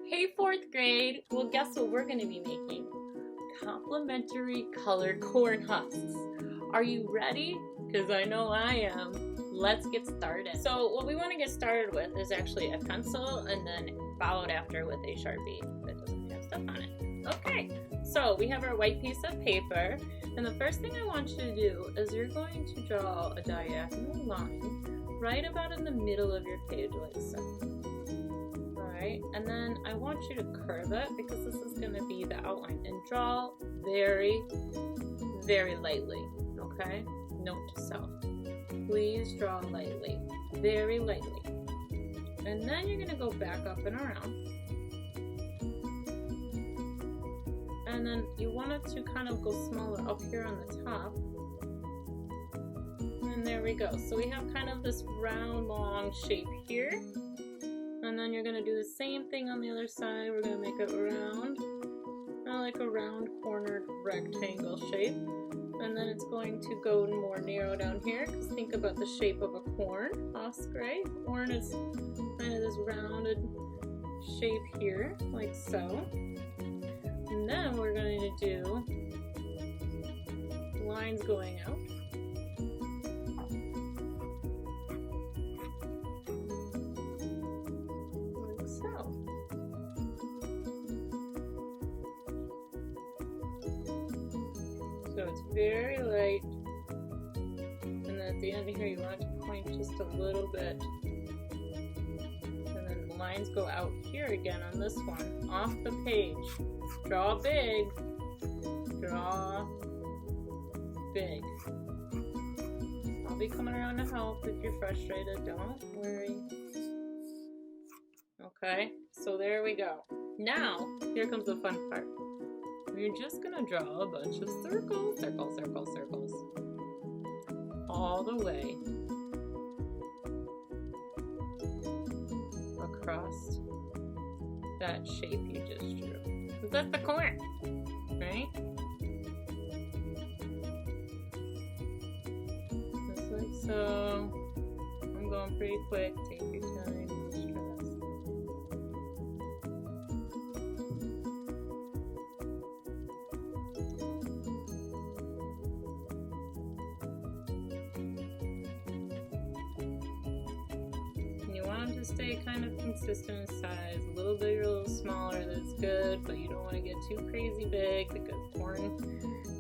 Hey, fourth grade! Well, guess what we're going to be making? Complimentary colored corn husks. Are you ready? Because I know I am. Let's get started. So what we want to get started with is actually a pencil and then followed after with a Sharpie that doesn't have stuff on it. Okay, so we have our white piece of paper, and the first thing I want you to do is you're going to draw a diagonal line right about in the middle of your page like so. Alright, and then I want you to curve it because this is going to be the outline, and draw very, very lightly, okay? Note to self. Please draw lightly, very lightly. And then you're going to go back up and around. And then you want it to kind of go smaller up here on the top. And there we go. So we have kind of this round, long shape here. And then you're going to do the same thing on the other side. We're going to make it round, like a round cornered rectangle shape. And then it's going to go more narrow down here, because think about the shape of a corn husk, right? Corn is kind of this rounded shape here, like so. And then we're going to do lines going out. Like so. So it's very light, and then at the end here you want to point just a little bit, and then the lines go out here again on this one, off the page. Draw big, draw big. I'll be coming around to help if you're frustrated, don't worry. Okay, so there we go. Now, here comes the fun part. We're just gonna draw a bunch of circles, circles, circles, circles, all the way across that shape you just drew. Because that's the corn, right? Just like so. I'm going pretty quick, take your time, no stress. Stay kind of consistent in size, a little bigger, a little smaller, that's good, but you don't want to get too crazy big because corn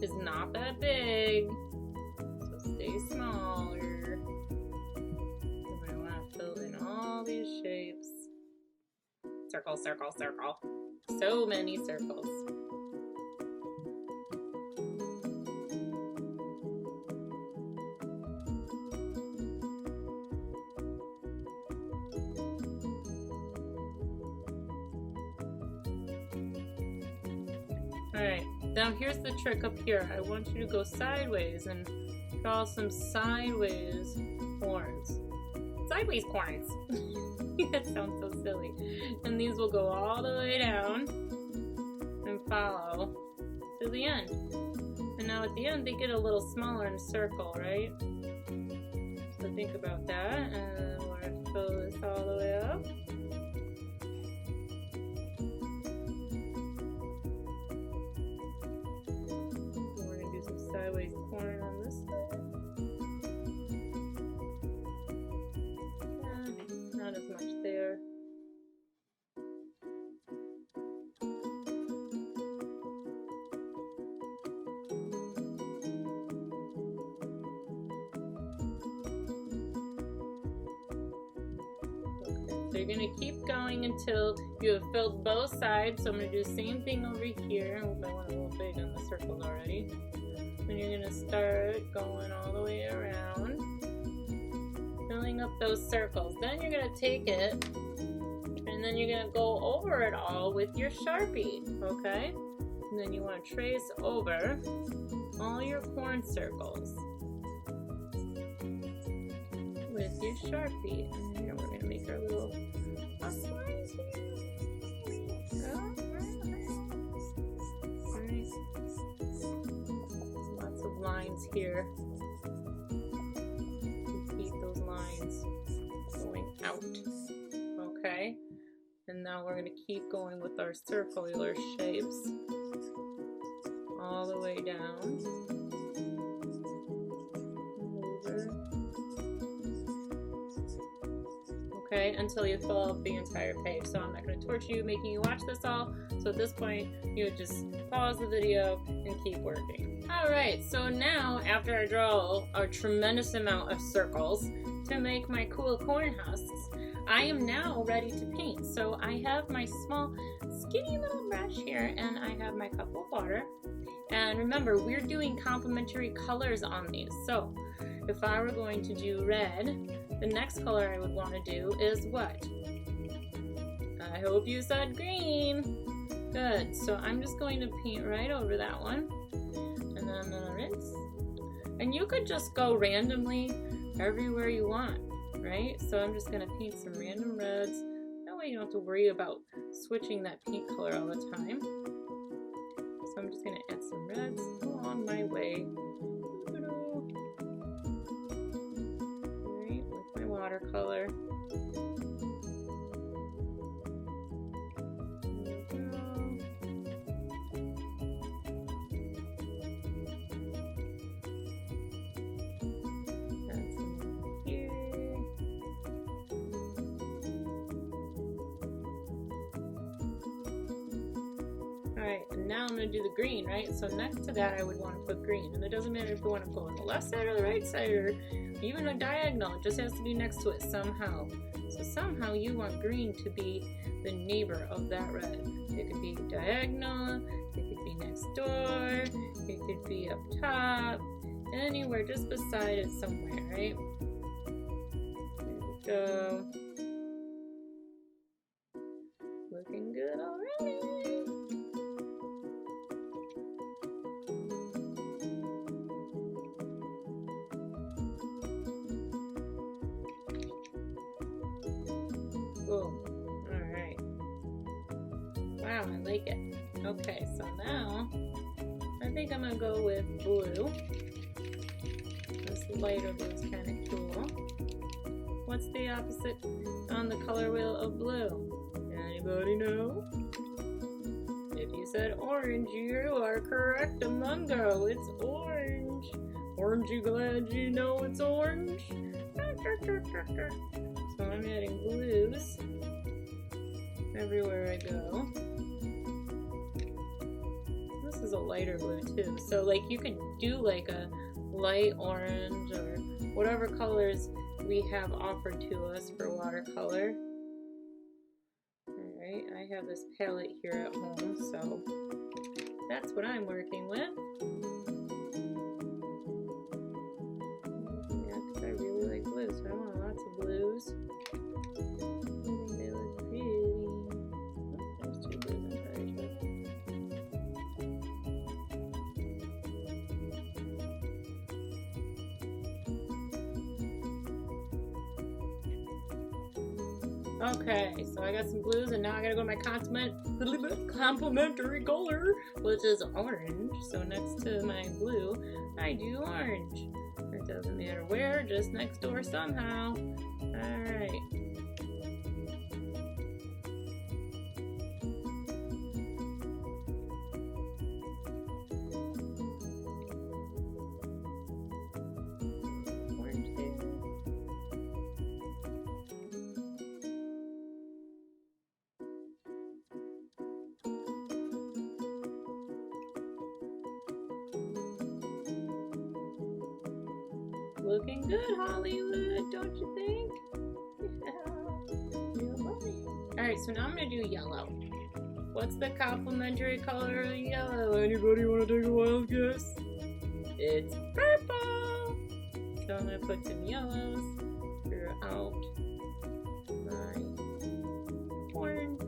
is not that big, so stay smaller. And I want to fill in all these shapes. Circle, circle, circle. So many circles. Alright, now here's the trick up here. I want you to go sideways and draw some sideways corns. Sideways corns! That sounds so silly. And these will go all the way down and follow to the end. And now at the end they get a little smaller in a circle, right? So think about that, and we're going to fill this all the way up. Sideways corn on this side. Not as much there. Okay, so you're going to keep going until you have filled both sides. So I'm going to do the same thing over here. I went a little big on the circles already. And you're going to start going all the way around, filling up those circles. Then you're going to take it, and then you're going to go over it all with your Sharpie, okay? And then you want to trace over all your corn circles with your Sharpie. And here we're going to make our little lines here. Lines here. Keep those lines going out. Okay, and now we're going to keep going with our circular shapes all the way down. Over. Okay, until you fill out the entire page. So I'm not going to torture you making you watch this all. So at this point, you would just pause the video and keep working. Alright, so now after I draw a tremendous amount of circles to make my cool corn husks, I am now ready to paint. So I have my small skinny little brush here and I have my cup of water. And remember, we're doing complementary colors on these. So if I were going to do red, the next color I would want to do is what? I hope you said green. Good, so I'm just going to paint right over that one. And then I'm gonna rinse. And you could just go randomly everywhere you want, right? So I'm just gonna paint some random reds. That way you don't have to worry about switching that paint color all the time. So I'm just gonna add some reds along my way. Alright, with my watercolor. Alright, and now I'm going to do the green, right? So next to that I would want to put green. And it doesn't matter if you want to go on the left side or the right side or even a diagonal. It just has to be next to it somehow. So somehow you want green to be the neighbor of that red. It could be diagonal, it could be next door, it could be up top, anywhere just beside it somewhere, right? There we go. Looking good already. Boom. Alright. Wow, I like it. Okay, so now I think I'm gonna go with blue. This lighter blue is kind of cool. What's the opposite on the color wheel of blue? Anybody know? If you said orange, you are correct, Amungo. It's orange. Aren't you glad you know it's orange? So I'm adding blues everywhere I go. This is a lighter blue too. So like you could do like a light orange or whatever colors we have offered to us for watercolor. Alright, I have this palette here at home, so that's what I'm working with. Yeah, because I really like blues, so I want lots of blues. I think they look pretty. Oh, there's two blues I'm trying to. Okay, so I got some blues and now I gotta go to my complementary color, which is orange. So next to my blue, I do orange. It doesn't matter where, just next door somehow. Alright. Orange there. Looking good, Hollywood, don't you think? Yeah. Alright, so now I'm going to do yellow. What's the complementary color of yellow? Anybody want to take a wild guess? It's purple! So I'm going to put some yellows throughout my corn.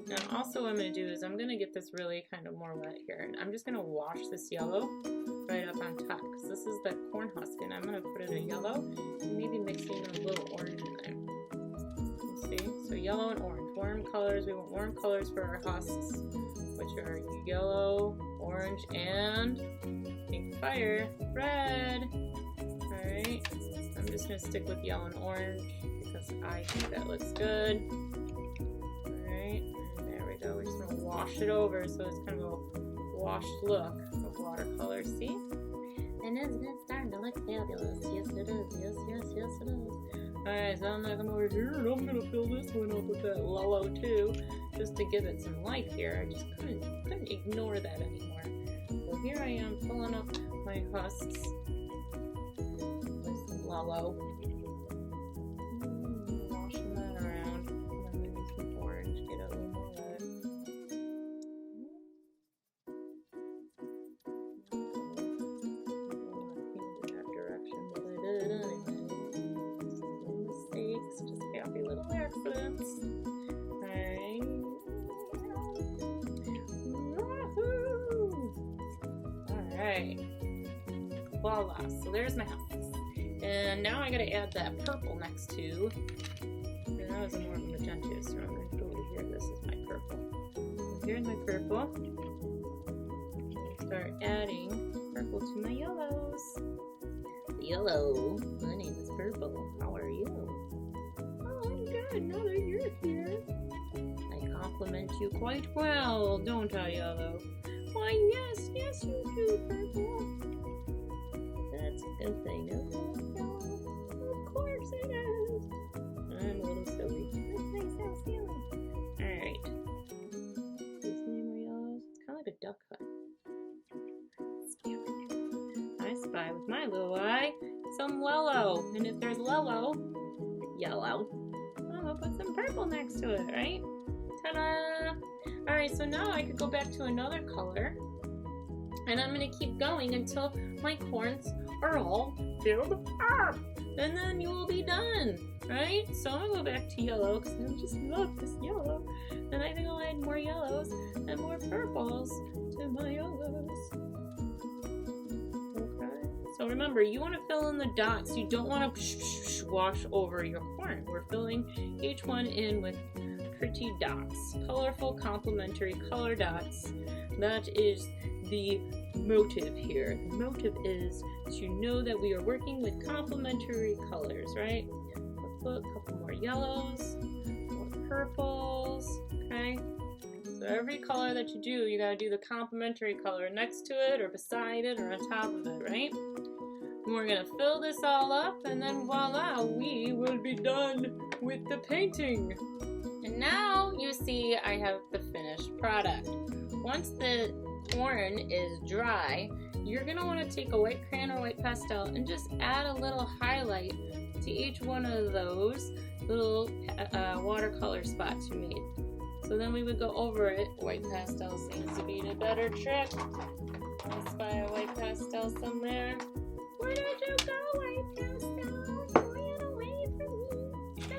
Now also what I'm going to do is I'm going to get this really kind of more wet here. And I'm just going to wash this yellow right up on top because this is the corn husk. And I'm going to put it in yellow and maybe mix in a little orange in there. You see? So yellow and orange. Warm colors. We want warm colors for our husks, which are yellow, orange, and pink fire, red. Alright. I'm just going to stick with yellow and orange because I think that looks good. So we're just going to wash it over so it's kind of a washed look of watercolor, see? And it's starting to look fabulous. Yes, it is. Yes, yes, yes, it is. Alright, so I'm going to come over here and I'm going to fill this one up with that yellow too, just to give it some life here. I just couldn't ignore that anymore. So here I am filling up my husks with some yellow. Washing that around. And then maybe some orange, get it a little more red. Alright, voila, so there's my house. And now I gotta add that purple next to, and that was more of a magenta, so I'm gonna go over here. This is my purple. So here's my purple. Start adding purple to my yellows. Yellow, my name is Purple. How are you? Oh, I'm good. Now that you're here, I compliment you quite well, don't I, Yellow? Why, yes, yes, you do, Purple. That's a good thing, isn't it, Yellow? Of course it is. I'm a little silly. This makes so silly. Alright. These name are yellows. It's kind of like a duck hut. I spy with my little eye some yellow. And if there's yellow, I'm gonna put some purple next to it, right? Ta-da! Alright, so now I could go back to another color. And I'm going to keep going until my corns are all filled up. And then you will be done, right? So I'm going to go back to yellow because I just love this yellow. And I think I'll add more yellows and more purples to my yellows. Okay. So remember, you want to fill in the dots. You don't want to wash over your corn. We're filling each one in with pretty dots, colorful complementary color dots. That is the motive here. The motive is to know that we are working with complementary colors, right? Let's put a couple more yellows, more purples, okay? So every color that you do, you gotta do the complementary color next to it or beside it or on top of it, right? And we're gonna fill this all up and then voila, we will be done with the painting. And now you see I have the finished product. Once the corn is dry, you're going to want to take a white crayon or white pastel and just add a little highlight to each one of those little watercolor spots you made. So then we would go over it. White pastel seems to be the better trick. I spy a white pastel somewhere. Where did you go, white pastel? You ran away from me. So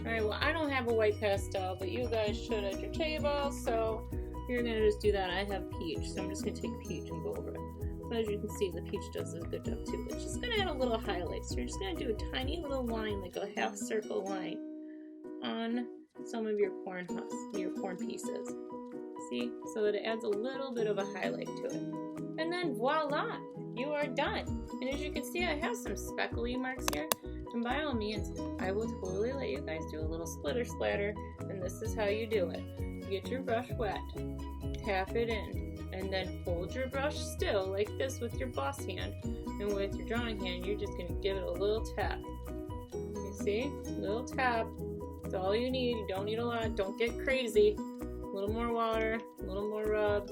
Alright, well I don't have a white pastel, but you guys should at your table, so you're going to just do that. I have peach, so I'm just going to take peach and go over it. But as you can see, the peach does a good job too. It's just going to add a little highlight, so you're just going to do a tiny little line, like a half circle line, on some of your corn husks, your corn pieces. See? So that it adds a little bit of a highlight to it. And then voila! You are done! And as you can see, I have some speckly marks here. And by all means, I will totally let you guys do a little splitter splatter, and this is how you do it. You get your brush wet, tap it in, and then hold your brush still like this with your boss hand, and with your drawing hand, you're just going to give it a little tap. You see? Little tap. That's all you need. You don't need a lot. Don't get crazy. A little more water, a little more rub,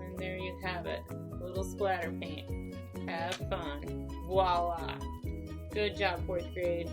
and there you have it. A little splatter paint. Have fun. Voila! Good job, 4th grade.